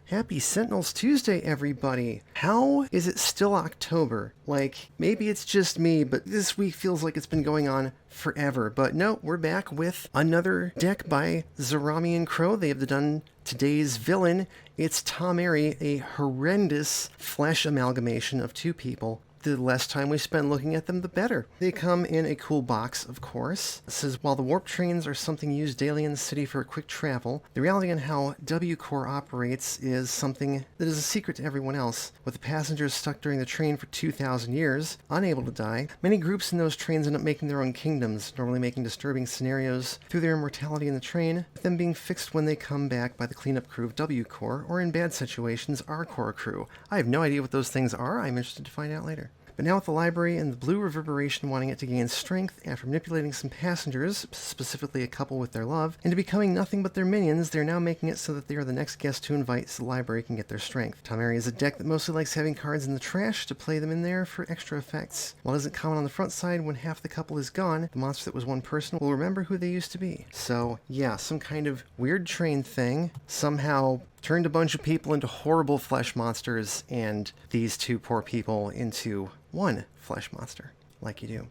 Happy Sentinels Tuesday, everybody! How is it still October? Like, maybe it's just me, but this week feels like it's been going on forever. But no, we're back with another deck by Zarami and Crow. They have done today's villain. It's Tomerry, a horrendous flesh amalgamation of two people. The less time we spend looking at them, the better. They come in a cool box, of course. It says, while the warp trains are something used daily in the city for quick travel, the reality on how W Core operates is something that is a secret to everyone else. With the passengers stuck during the train for 2,000 years, unable to die, many groups in those trains end up making their own kingdoms, normally making disturbing scenarios through their immortality in the train, with them being fixed when they come back by the cleanup crew of W Core, or in bad situations, our core crew. I have no idea what those things are. I'm interested to find out later. But now with the library and the blue reverberation wanting it to gain strength after manipulating some passengers, specifically a couple with their love, into becoming nothing but their minions, they're now making it so that they are the next guest to invite so the library can get their strength. Tomerry is a deck that mostly likes having cards in the trash to play them in there for extra effects. While it isn't common on the front side, when half the couple is gone, the monster that was one person will remember who they used to be. So yeah, some kind of weird train thing somehow turned a bunch of people into horrible flesh monsters, and these two poor people into one flesh monster, like you do.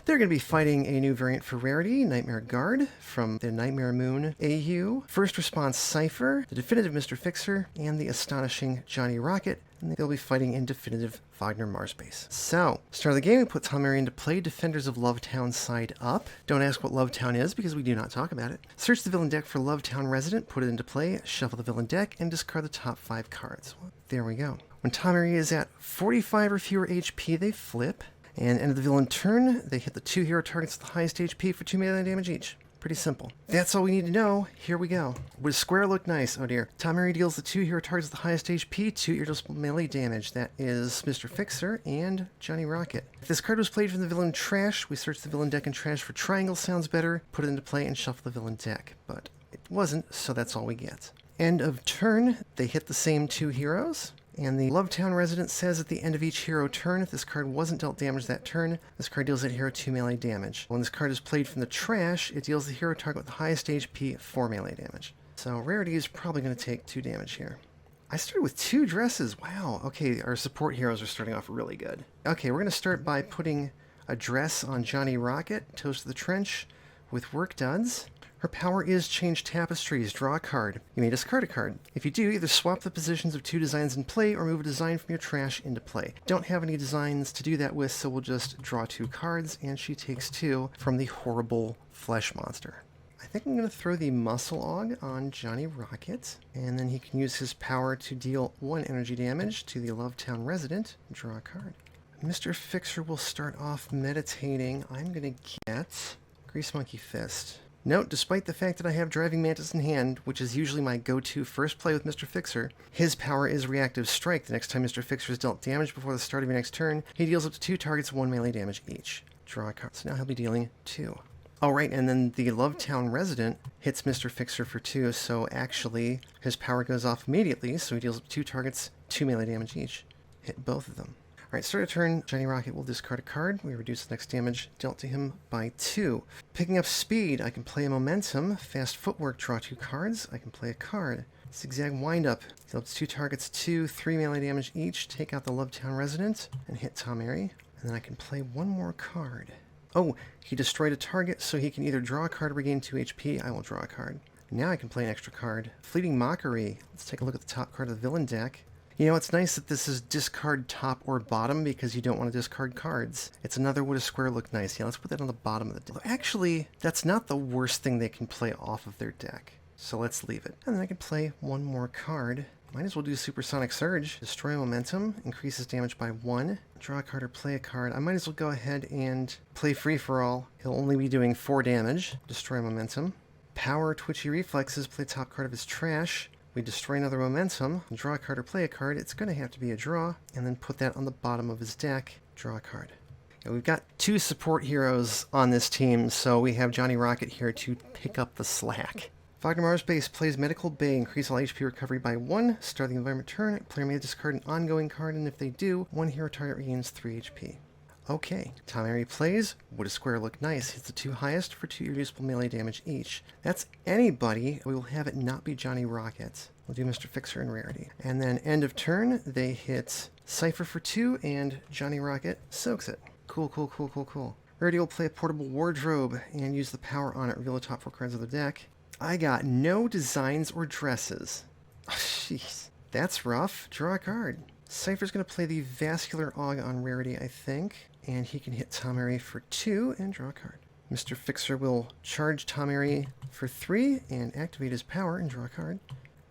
They're going to be fighting a new variant for rarity, Nightmare Guard, from the Nightmare Moon AU, First Response Cypher, the Definitive Mr. Fixer, and the Astonishing Johnny Rocket, and they'll be fighting in Definitive Wagner Marsbase. So, start of the game, we put Tomerry into play, Defenders of Lovetown side up. Don't ask what Lovetown is, because we do not talk about it. Search the villain deck for Lovetown Resident, put it into play, shuffle the villain deck, and discard the top 5 cards. There we go. When Tomerry is at 45 or fewer HP, they flip. And end of the villain turn, they hit the 2 hero targets with the highest HP for 2 melee damage each. Pretty simple. That's all we need to know. Here we go. Would a square look nice? Oh dear. Tomerry deals the 2 hero targets with the highest HP, 2 irreducible melee damage. That is Mr. Fixer and Johnny Rocket. If this card was played from the villain trash, we search the villain deck and trash for triangle sounds better, put it into play, and shuffle the villain deck. But it wasn't, so that's all we get. End of turn, they hit the same 2 heroes. And the Lovetown Resident says at the end of each hero turn, if this card wasn't dealt damage that turn, this card deals that hero 2 melee damage. When this card is played from the trash, it deals the hero target with the highest HP 4 melee damage. So rarity is probably going to take 2 damage here. I started with 2 dresses. Wow. Okay, our support heroes are starting off really good. Okay, we're going to start by putting a dress on Johnny Rocket, Toast to the Trench, with Work Duds. Her power is change tapestries, draw a card. You may discard a card. If you do, either swap the positions of 2 designs in play or move a design from your trash into play. Don't have any designs to do that with, so we'll just draw 2 cards, and she takes 2 from the horrible flesh monster. I think I'm going to throw the Muscle Aug on Johnny Rocket, and then he can use his power to deal 1 energy damage to the Lovetown Resident. Draw a card. Mr. Fixer will start off meditating. I'm going to get Grease Monkey Fist. Note, despite the fact that I have Driving Mantis in hand, which is usually my go-to first play with Mr. Fixer, his power is Reactive Strike. The next time Mr. Fixer is dealt damage before the start of your next turn, he deals up to 2 targets 1 melee damage each. Draw a card. So now he'll be dealing 2. Oh, right, and then the Lovetown Resident hits Mr. Fixer for 2, so actually his power goes off immediately, so he deals up to 2 targets 2 melee damage each. Hit both of them. Alright, start a turn, Johnny Rocket will discard a card. We reduce the next damage dealt to him by 2. Picking up speed, I can play a Momentum. Fast Footwork, draw 2 cards. I can play a card. Zigzag Windup, deal up to 2 targets 2, 3 melee damage each. Take out the Lovetown Resident and hit Tomerry. And then I can play 1 more card. Oh, he destroyed a target, so he can either draw a card or regain 2 HP. I will draw a card. Now I can play an extra card. Fleeting Mockery. Let's take a look at the top card of the villain deck. You know, it's nice that this is discard top or bottom because you don't want to discard cards. It's another would a square look nice. Yeah, let's put that on the bottom of the deck. Actually, that's not the worst thing they can play off of their deck. So let's leave it. And then I can play 1 more card. Might as well do Supersonic Surge. Destroy Momentum, increases damage by 1. Draw a card or play a card. I might as well go ahead and play Free For All. He'll only be doing 4 damage. Destroy Momentum. Power Twitchy Reflexes, play top card of his trash. We destroy another Momentum, draw a card or play a card. It's going to have to be a draw, and then put that on the bottom of his deck. Draw a card. And we've got 2 support heroes on this team, so we have Johnny Rocket here to pick up the slack. Wagner Marsbase plays Medical Bay, increase all HP recovery by 1. Start the environment turn. Player may discard an ongoing card, and if they do, 1 hero target regains 3 HP. Okay, Tomerry plays. Would a square look nice? Hits the 2 highest for 2 irreducible melee damage each. That's anybody. We will have it not be Johnny Rocket. We'll do Mr. Fixer and Rarity. And then end of turn, they hit Cypher for 2, and Johnny Rocket soaks it. Cool, cool, cool, cool, cool. Rarity will play a portable wardrobe and use the power on it. Reveal the top 4 cards of the deck. I got no designs or dresses. Oh, jeez. That's rough. Draw a card. Cypher's going to play the Vascular Aug on Rarity, I think. And he can hit Tomerry for 2 and draw a card. Mr. Fixer will charge Tomerry for 3 and activate his power and draw a card.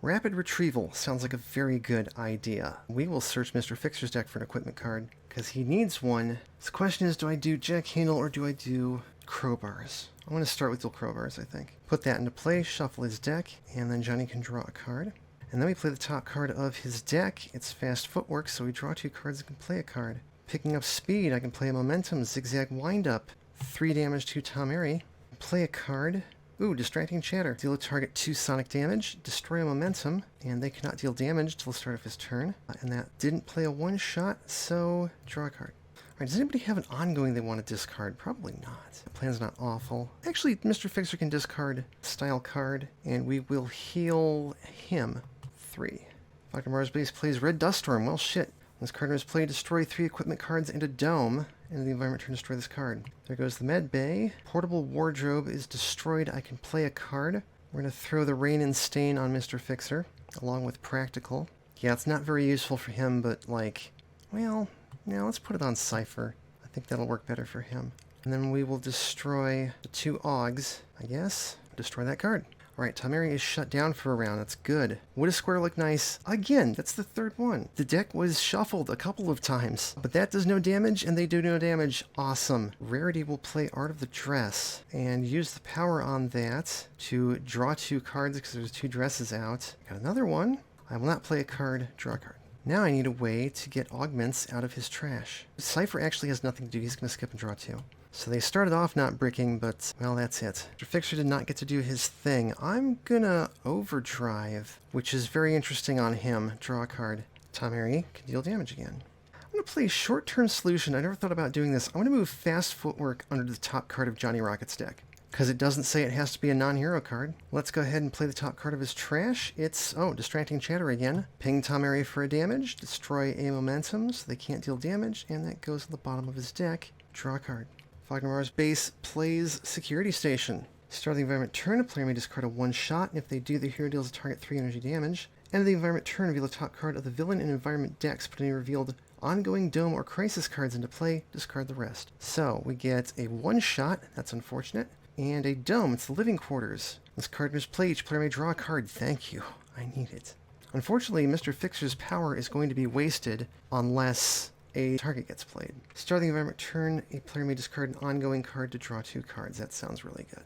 Rapid Retrieval sounds like a very good idea. We will search Mr. Fixer's deck for an equipment card, because he needs one. So the question is, do I do Jack Handle or do I do Crowbars? I'm going to start with dual Crowbars, I think. Put that into play, shuffle his deck, and then Johnny can draw a card. And then we play the top card of his deck. It's Fast Footwork, so we draw 2 cards and can play a card. Picking up speed, I can play a Momentum, Zigzag Windup, 3 damage to Tomerry. Play a card. Ooh, Distracting Chatter. Deal a target 2 sonic damage, destroy a Momentum, and they cannot deal damage till the start of his turn. And that didn't play a 1-shot, so draw a card. Alright, does anybody have an ongoing they want to discard? Probably not. The plan's not awful. Actually, Mr. Fixer can discard Style card, and we will heal him 3. Dr. Mars Base plays Red Dust Storm. Well, shit. This card is played, destroy 3 equipment cards and a dome. End of the environment turn, destroy this card. There goes the Med Bay. Portable Wardrobe is destroyed. I can play a card. We're going to throw the Rain and Stain on Mr. Fixer, along with Practical. Yeah, it's not very useful for him, but, like, well, yeah, let's put it on Cypher. I think that'll work better for him. And then we will destroy the 2 Augs, I guess. Destroy that card. Alright, Tomerry is shut down for a round. That's good. Would a square look nice? Again, that's the 3rd one. The deck was shuffled a couple of times, but that does no damage, and they do no damage. Awesome. Rarity will play Art of the Dress and use the power on that to draw 2 cards because there's 2 dresses out. Got another one. I will not play a card. Draw a card. Now I need a way to get augments out of his trash. Cypher actually has nothing to do. He's going to skip and draw 2. So they started off not bricking, but, well, that's it. Mr. Fixer did not get to do his thing. I'm gonna Overdrive, which is very interesting on him. Draw a card. Tomerry can deal damage again. I'm gonna play Short-Term Solution. I never thought about doing this. I'm gonna move Fast Footwork under the top card of Johnny Rocket's deck, because it doesn't say it has to be a non-hero card. Let's go ahead and play the top card of his trash. It's, oh, Distracting Chatter again. Ping Tomerry for a damage. Destroy a Momentum, so they can't deal damage, and that goes to the bottom of his deck. Draw a card. Mars Base plays Security Station. Start of the environment turn, a player may discard a 1-shot, and if they do, the hero deals a target 3 energy damage. End of the environment turn, reveal the top card of the villain and environment decks. Put any revealed ongoing dome or crisis cards into play, discard the rest. So, we get a 1-shot, that's unfortunate, and a dome, it's the Living Quarters. This card is played, each player may draw a card. Thank you, I need it. Unfortunately, Mr. Fixer's power is going to be wasted unless a target gets played. Start the environment turn, a player may discard an ongoing card to draw 2 cards. That sounds really good.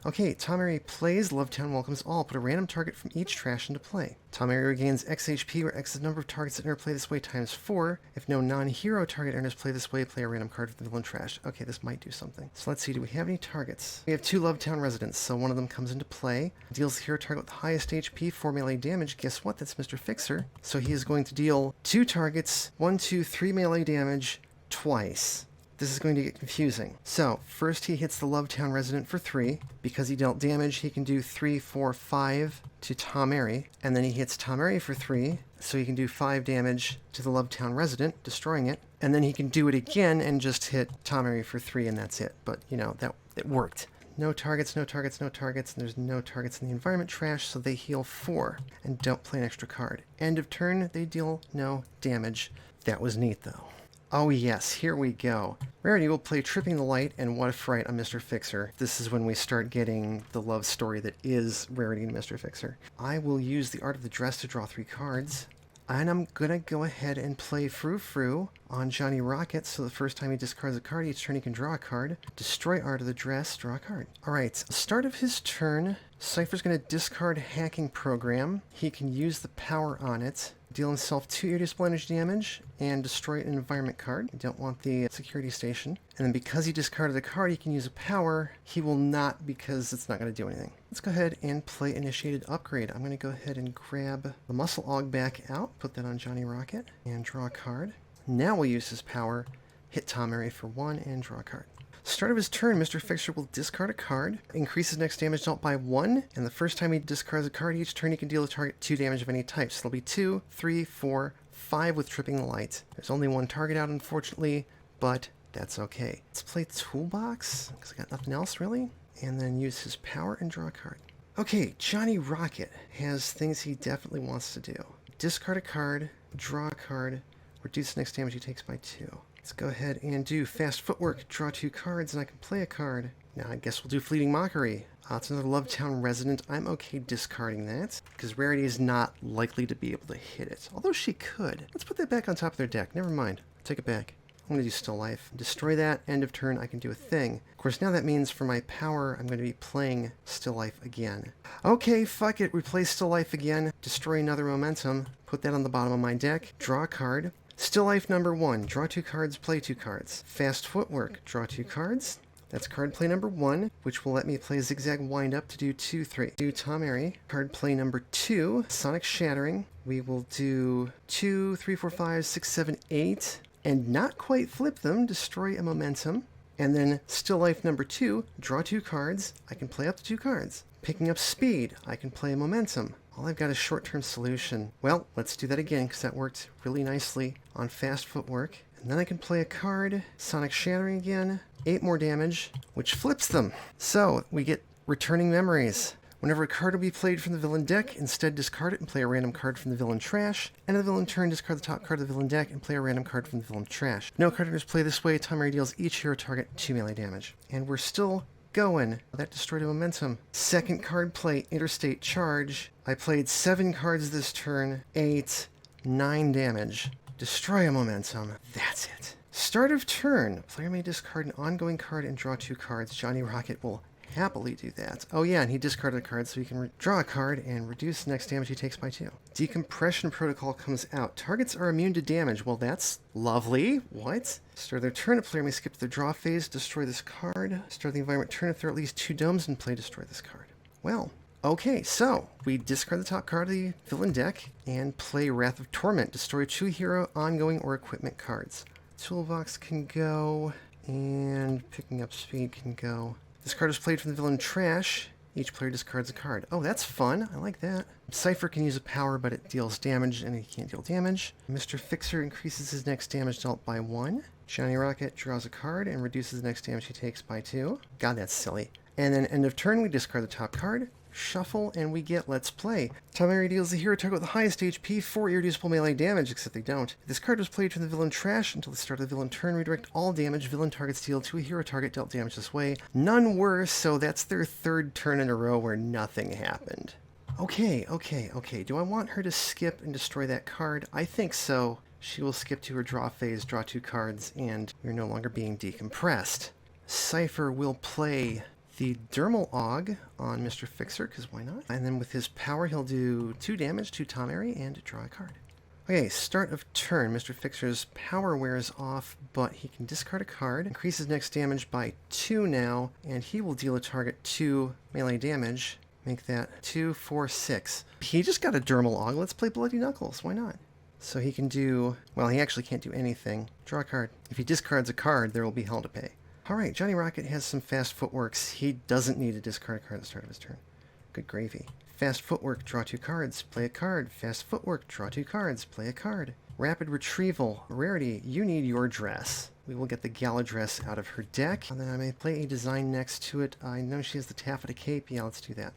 Okay, Tomerry plays Lovetown Welcomes All. Put a random target from each trash into play. Tomerry regains X HP, where X is the number of targets that enter play this way times 4. If no non-hero target enters play this way, play a random card from the villain trash. Okay, this might do something. So let's see, do we have any targets? We have 2 Lovetown residents, so one of them comes into play. Deals the hero target with the highest HP, 4 melee damage. Guess what? That's Mr. Fixer. So he is going to deal 2 targets, 1, 2, 3 melee damage twice. This is going to get confusing. So, first he hits the Lovetown resident for 3. Because he dealt damage, he can do 3, 4, 5 to Tomerry. And then he hits Tomerry for 3, so he can do 5 damage to the Lovetown resident, destroying it. And then he can do it again and just hit Tomerry for 3, and that's it. But, you know, it worked. No targets, no targets, no targets, and there's no targets in the environment trash, so they heal 4 and don't play an extra card. End of turn, they deal no damage. That was neat, though. Oh yes, here we go. Rarity will play Tripping the Light and What a Fright on Mr. Fixer. This is when we start getting the love story that is Rarity and Mr. Fixer. I will use the Art of the Dress to draw 3 cards. And I'm gonna go ahead and play Frou Frou on Johnny Rocket, so the first time he discards a card, each turn he can draw a card. Destroy Art of the Dress, draw a card. Alright, start of his turn, Cypher's gonna discard Hacking Program. He can use the power on it. Deal himself 2 irreducible energy damage, and destroy an environment card. I don't want the Security Station. And then because he discarded a card, he can use a power. He will not, because it's not going to do anything. Let's go ahead and play Initiated Upgrade. I'm going to go ahead and grab the Muscle Aug back out, put that on Johnny Rocket, and draw a card. Now we'll use his power hit Tomerry for 1 and draw a card. Start of his turn, Mr. Fixer will discard a card, increase his next damage dealt by 1, and the first time he discards a card each turn he can deal a target 2 damage of any type. So it'll be 2, 3, 4, 5 with Tripping the Light. There's only one target out, unfortunately, but that's okay. Let's play Toolbox, because I got nothing else really, and then use his power and draw a card. Okay, Johnny Rocket has things he definitely wants to do. Discard a card, draw a card, reduce the next damage he takes by 2. Let's go ahead and do Fast Footwork, draw 2 cards, and I can play a card. Now I guess we'll do Fleeting Mockery. It's another Lovetown resident. I'm okay discarding that, because Rarity is not likely to be able to hit it. Although she could. Let's put that back on top of their deck. Never mind. Take it back. I'm going to do Still Life. Destroy that. End of turn, I can do a thing. Of course, now that means for my power, I'm going to be playing Still Life again. Okay, fuck it. We play Still Life again. Destroy another momentum. Put that on the bottom of my deck. Draw a card. Still Life number 1. Draw 2 cards, play 2 cards. Fast Footwork. Draw 2 cards. That's card play number 1, which will let me play Zigzag Wind Up to do 2, 3. Do Tomerry. Card play number 2, Sonic Shattering. We will do 2, 3, 4, 5, 6, 7, 8, and not quite flip them, destroy a momentum. And then Still Life number 2, draw 2 cards. I can play up to 2 cards. Picking up Speed, I can play a momentum. All I've got is Short-Term Solution. Well, let's do that again, because that worked really nicely on Fast Footwork. And then I can play a card, Sonic Shattering again, 8 more damage, which flips them. So, we get Returning Memories. Whenever a card will be played from the villain deck, instead discard it and play a random card from the villain trash. End of the villain turn, discard the top card of the villain deck and play a random card from the villain trash. No card is played this way, Tomerry deals each hero target 2 melee damage. And we're still going. That destroyed a momentum. Second card play, Interstate Charge. I played 7 cards this turn, 8, 9 damage. Destroy a momentum. That's it. Start of turn. Player may discard an ongoing card and draw 2 cards. Johnny Rocket will happily do that. Oh yeah, and he discarded a card so he can draw a card and reduce the next damage he takes by 2. Decompression Protocol comes out. Targets are immune to damage. Well, that's lovely. What? Start their turn. A player may skip their draw phase, destroy this card. Start the environment turn if there are at least 2 domes and play destroy this card. Well, okay, so we discard the top card of the villain deck and play Wrath of Torment. Destroy 2 hero, ongoing, or equipment cards. Toolbox can go, and picking up Speed can go. This card is played from the villain trash. Each player discards a card. Oh, that's fun. I like that. Cypher can use a power, but it deals damage, and he can't deal damage. Mr. Fixer increases his next damage dealt by 1. Johnny Rocket draws a card and reduces the next damage he takes by 2. God, that's silly. And then end of turn, we discard the top card, shuffle, and we get Let's Play. Tomerry deals the hero target with the highest HP 4 irreducible melee damage, except they don't. If this card was played from the villain trash until the start of the villain turn, redirect all damage villain targets deal to a hero target dealt damage this way. None were, so that's their 3rd turn in a row where nothing happened. Okay. Do I want her to skip and destroy that card? I think so. She will skip to her draw phase, draw 2 cards, and we're no longer being decompressed. Cypher will play the Dermal Aug on Mr. Fixer, because why not? And then with his power, he'll do 2 damage to Tomerry and draw a card. Okay, start of turn. Mr. Fixer's power wears off, but he can discard a card, increase his next damage by 2 now, and he will deal a target 2 melee damage. Make that 2, 4, 6. He just got a Dermal Aug. Let's play Bloody Knuckles. Why not? So he can do... Well, he actually can't do anything. Draw a card. If he discards a card, there will be hell to pay. Alright, Johnny Rocket has some fast footworks. He doesn't need to discard a card at the start of his turn. Good gravy. Fast Footwork, draw 2 cards, play a card. Fast Footwork, draw 2 cards, play a card. Rapid Retrieval. Rarity, you need your dress. We will get the Gala dress out of her deck, and then I may play a design next to it. I know she has the taffeta cape. Yeah, let's do that.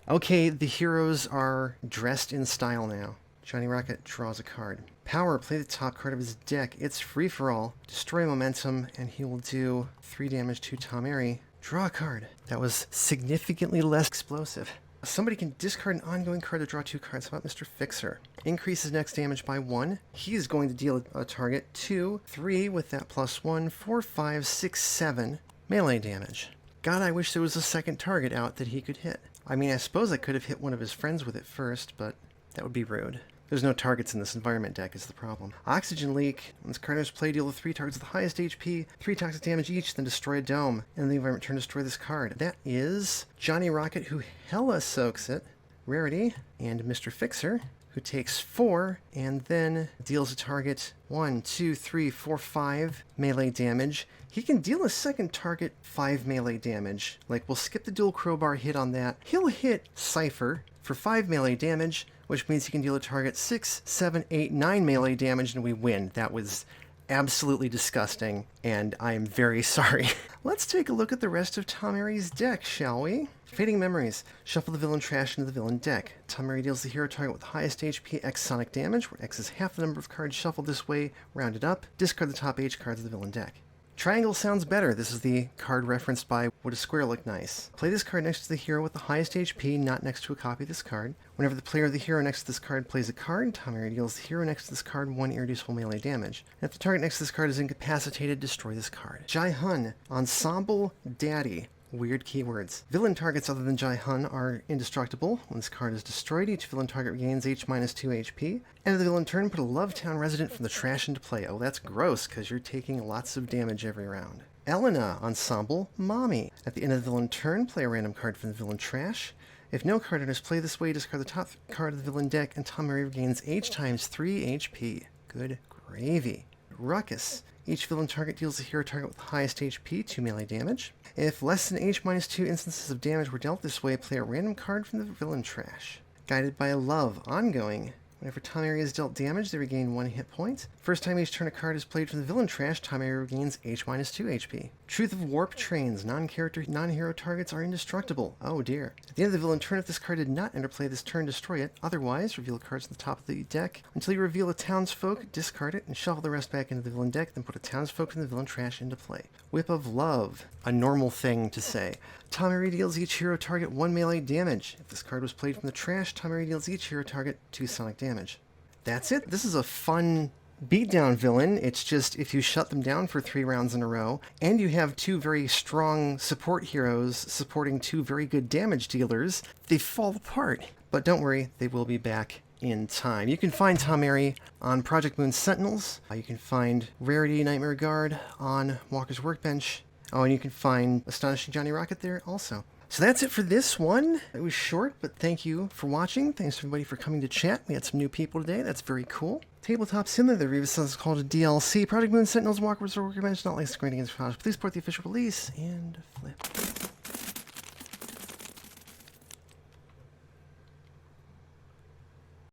Okay, the heroes are dressed in style now. Johnny Rocket draws a card. Power, play the top card of his deck. It's free-for-all. Destroy momentum, and he will do 3 damage to Tomerry. Draw a card. That was significantly less explosive. Somebody can discard an ongoing card to draw 2 cards. How about Mr. Fixer? Increases next damage by 1. He is going to deal a target 2, 3 with that +1, 4, 5, 6, 7 melee damage. God, I wish there was a second target out that he could hit. I mean, I suppose I could have hit one of his friends with it first, but that would be rude. There's no targets in this environment deck is the problem. Oxygen Leak. When this card is played, deal with 3 targets with the highest HP, 3 toxic damage each, then destroy a dome. And the environment turn, destroy this card. That is Johnny Rocket, who hella soaks it. Rarity. And Mr. Fixer, who takes 4 and then deals a target 1, 2, 3, 4, 5 melee damage. He can deal a second target 5 melee damage. Like, we'll skip the dual crowbar hit on that. He'll hit Cypher for 5 melee damage, which means he can deal a target 6, 7, 8, 9 melee damage, and we win. That was absolutely disgusting, and I'm very sorry. Let's take a look at the rest of Tomerry's deck, shall we? Fading Memories. Shuffle the villain trash into the villain deck. Tomerry deals the hero target with the highest HP X sonic damage, where X is half the number of cards shuffled this way, rounded up. Discard the top H cards of the villain deck. Triangle sounds better. This is the card referenced by Would a Square Look Nice? Play this card next to the hero with the highest HP, not next to a copy of this card. Whenever the player of the hero next to this card plays a card, Tomerry deals the hero next to this card 1 irreducible melee damage. And if the target next to this card is incapacitated, destroy this card. Jai Hun, Ensemble Daddy. Weird keywords. Villain targets other than Jai Hun are indestructible. When this card is destroyed, each villain target regains H-2 HP. End of the villain turn, put a Lovetown resident from the trash into play. Oh, that's gross, because you're taking lots of damage every round. Elena, Ensemble Mommy. At the end of the villain turn, play a random card from the villain trash. If no card enters play this way, discard the top card of the villain deck, and Tomerry regains H times 3 HP. Good gravy. Ruckus. Each villain target deals the hero target with the highest HP 2 melee damage. If less than H-2 instances of damage were dealt this way, play a random card from the villain trash. Guided by a Love, ongoing. Whenever Tomerry is dealt damage, they regain 1 hit point. First time each turn a card is played from the villain trash, Tomerry regains H-2 HP. Truth of Warp Trains. Non-character, non-hero targets are indestructible. Oh dear. At the end of the villain turn, if this card did not enter play this turn, destroy it. Otherwise, reveal the cards on the top of the deck. Until you reveal a Townsfolk, discard it, and shuffle the rest back into the villain deck, then put a Townsfolk from the villain trash into play. Whip of Love. A normal thing to say. Tomerry deals each hero target 1 melee damage. If this card was played from the trash, Tomerry deals each hero target 2 sonic damage. That's it. This is a fun beatdown villain. It's just if you shut them down for 3 rounds in a row, and you have 2 very strong support heroes supporting 2 very good damage dealers, they fall apart. But don't worry, they will be back in time. You can find Tomerry on Project Moon Sentinels. You can find Rarity Nightmare Guard on Walker's Workbench. Oh, and you can find Astonishing Johnny Rocket there also. So that's it for this one. It was short, but thank you for watching. Thanks everybody for coming to chat. We had some new people today. That's very cool. Tabletop Simulator, the Revis is called a DLC. Project Moon Sentinels, Walker's Workbench, not like screening against files. Please support the official release and flip.